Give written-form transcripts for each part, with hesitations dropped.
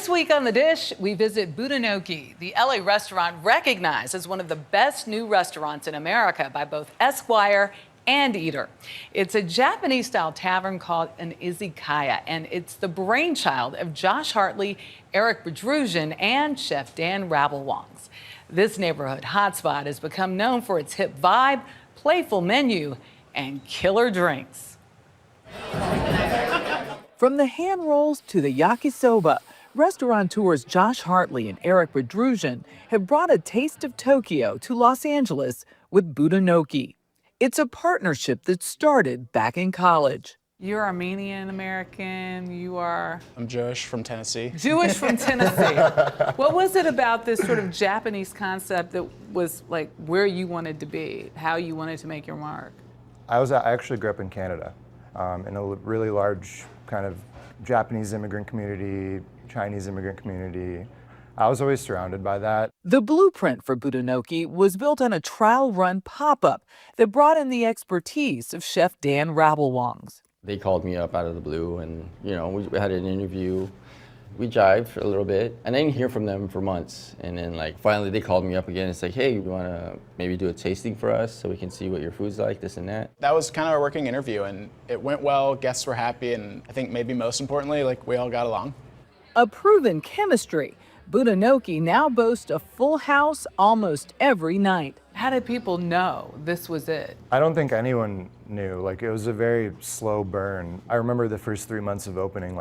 week on The Dish, we visit Budonoki, the LA restaurant recognized as one of the best new restaurants in America by both Esquire and Eater. It's a Japanese-style tavern called an izakaya, and it's the brainchild of Josh Hartley, Eric Bedroussian, and Chef Dan Rabilwongse. This neighborhood hotspot has become known for its hip vibe, playful menu, and killer drinks. From the hand rolls to the yakisoba, restaurateurs Josh Hartley and Eric Bedroussian have brought a taste of Tokyo to Los Angeles with Budonoki. It's a partnership that started back in college. You're Armenian American, you are? I'm Jewish from Tennessee. Jewish from Tennessee. What was it about this sort of Japanese concept that was like where you wanted to be, how you wanted to make your mark? I actually grew up in Canada, in a really large kind of Japanese immigrant community, Chinese immigrant community. I was always surrounded by that. The blueprint for Budonoki was built on a trial-run pop-up that brought in the expertise of Chef Dan Rabilwongse. They called me up out of the blue and, we had an interview. We jived for a little bit, and I didn't hear from them for months. And then finally they called me up again. It's like, hey, you want to maybe do a tasting for us so we can see what your food's like, this and that. That was kind of a working interview, and it went well. Guests were happy, and I think maybe most importantly, we all got along. A proven chemistry, Budonoki now boasts a full house almost every night. How did people know this was it? I don't think anyone knew. It was a very slow burn. I remember the first 3 months of opening,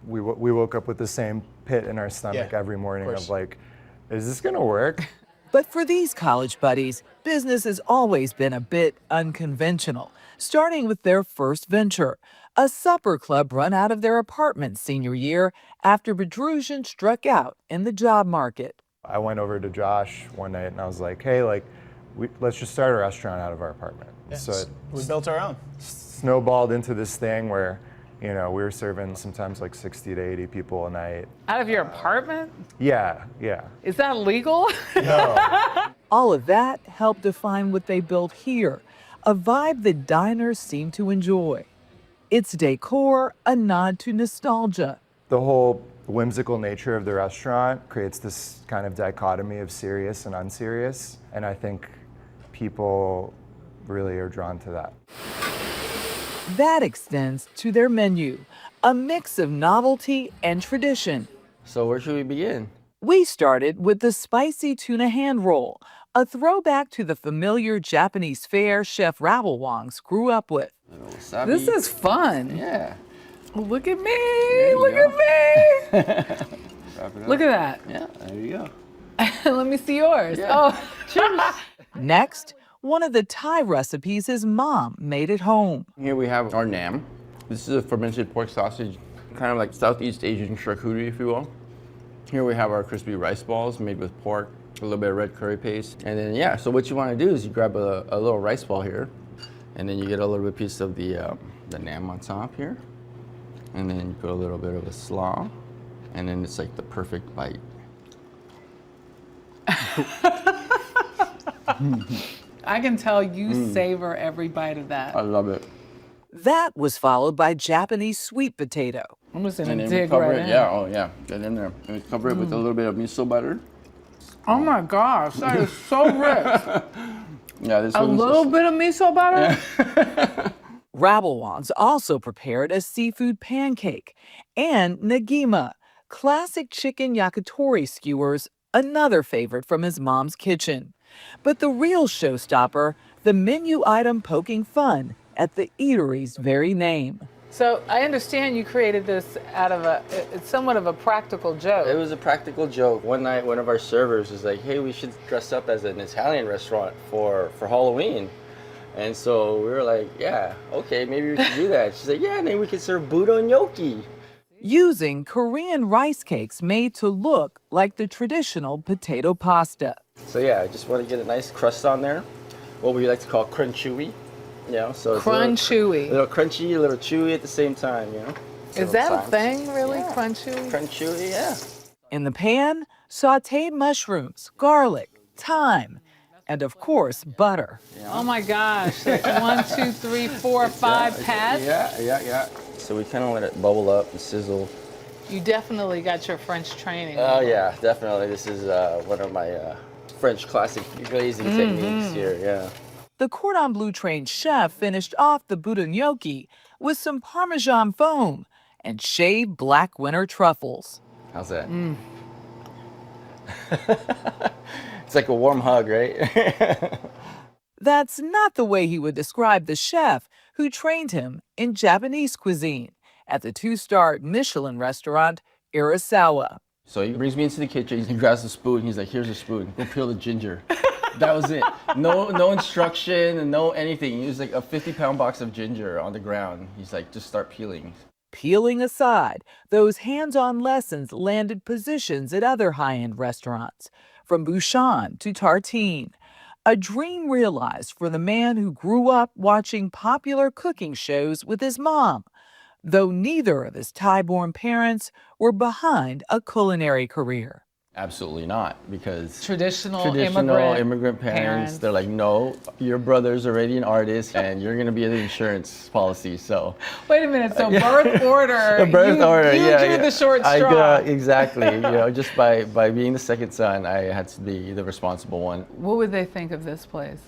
we woke up with the same pit in our stomach every morning of is this gonna work? But for these college buddies, business has always been a bit unconventional, starting with their first venture, a supper club run out of their apartment senior year after Bedroussian struck out in the job market. I went over to Josh one night and I was like, hey, let's just start a restaurant out of our apartment. Yeah, so we built our own. Snowballed into this thing where we were serving sometimes 60 to 80 people a night. Out of your apartment? Yeah. Is that legal? No. All of that helped define what they built here, a vibe that diners seem to enjoy. Its decor, a nod to nostalgia. The whole whimsical nature of the restaurant creates this kind of dichotomy of serious and unserious, and I think people really are drawn to that. That extends to their menu, a mix of novelty and tradition. So where should we begin? We started with the spicy tuna hand roll, a throwback to the familiar Japanese fare Chef Rabilwongse grew up with. This is fun. Yeah. Look at me, look at me. Look at that. Yeah, there you go. Let me see yours. Yeah. Oh, cheers. Next, one of the Thai recipes his mom made at home. Here we have our nam. This is a fermented pork sausage, kind of like Southeast Asian charcuterie, if you will. Here we have our crispy rice balls made with pork, a little bit of red curry paste. And then, so what you want to do is you grab a little rice ball here, and then you get a little bit piece of the nam on top here. And then you put a little bit of a slaw, and then it's like the perfect bite. I can tell you savor every bite of that. I love it. That was followed by Japanese sweet potato. I'm just And gonna then we dig cover right it, in. get in there. And we cover it with a little bit of miso butter. Oh my gosh, that is so rich. Yeah, this A one's little bit of miso butter? Rabilwongse also prepared a seafood pancake and nagima, classic chicken yakitori skewers, another favorite from his mom's kitchen. But the real showstopper, the menu item poking fun at the eatery's very name. So I understand you created this out of it's somewhat of a practical joke. It was a practical joke. One night, one of our servers was like, hey, we should dress up as an Italian restaurant for Halloween. And so we were like, yeah, okay, maybe we should do that. She's like, yeah, and then we could serve Budonoki. Using Korean rice cakes made to look like the traditional potato pasta. So yeah, I just want to get a nice crust on there. What we like to call crunchy. So it's Crunchy. a little crunchy, a little chewy at the same time, Is that a thing, really? Yeah. Crunchy? Crunchy, yeah. In the pan, sauteed mushrooms, garlic, thyme, and of course, butter. Oh my gosh. 1, 2, 3, 4, 5 pads? Yeah. So we kind of let it bubble up and sizzle. You definitely got your French training. Oh yeah, definitely. This is one of my French classic glazing techniques here. Yeah. The cordon bleu trained chef finished off the Budonoki with some Parmesan foam and shaved black winter truffles. How's that? It's like a warm hug, right? That's not the way he would describe the chef who trained him in Japanese cuisine at the 2-star Michelin restaurant Urasawa. So he brings me into the kitchen, he grabs a spoon, he's like, here's a spoon, go peel the ginger. That was it. No instruction and no anything. He was like a 50-pound box of ginger on the ground. He's like, just start peeling. Peeling aside, those hands-on lessons landed positions at other high-end restaurants, from Bouchon to Tartine. A dream realized for the man who grew up watching popular cooking shows with his mom, though neither of his Thai-born parents were behind a culinary career. Absolutely not, because Traditional immigrant parents, they're like, no, your brother's already an artist and you're gonna be in the insurance policy, so. Wait a minute, so birth order, The birth order, you yeah. drew the short straw. Exactly, just by being the second son, I had to be the responsible one. What would they think of this place?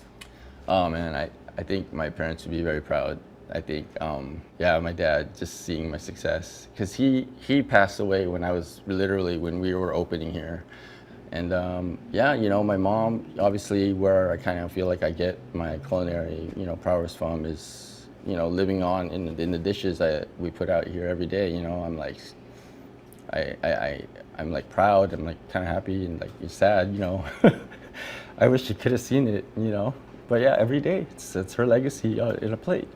Oh man, I think my parents would be very proud. I think, my dad, just seeing my success, because he passed away when when we were opening here. And my mom, obviously where I kind of feel like I get my culinary, prowess from is, living on in the dishes that we put out here every day. I'm like, I'm like proud, I'm like kind of happy and like sad, I wish you could have seen it, But yeah, every day, it's her legacy in a plate.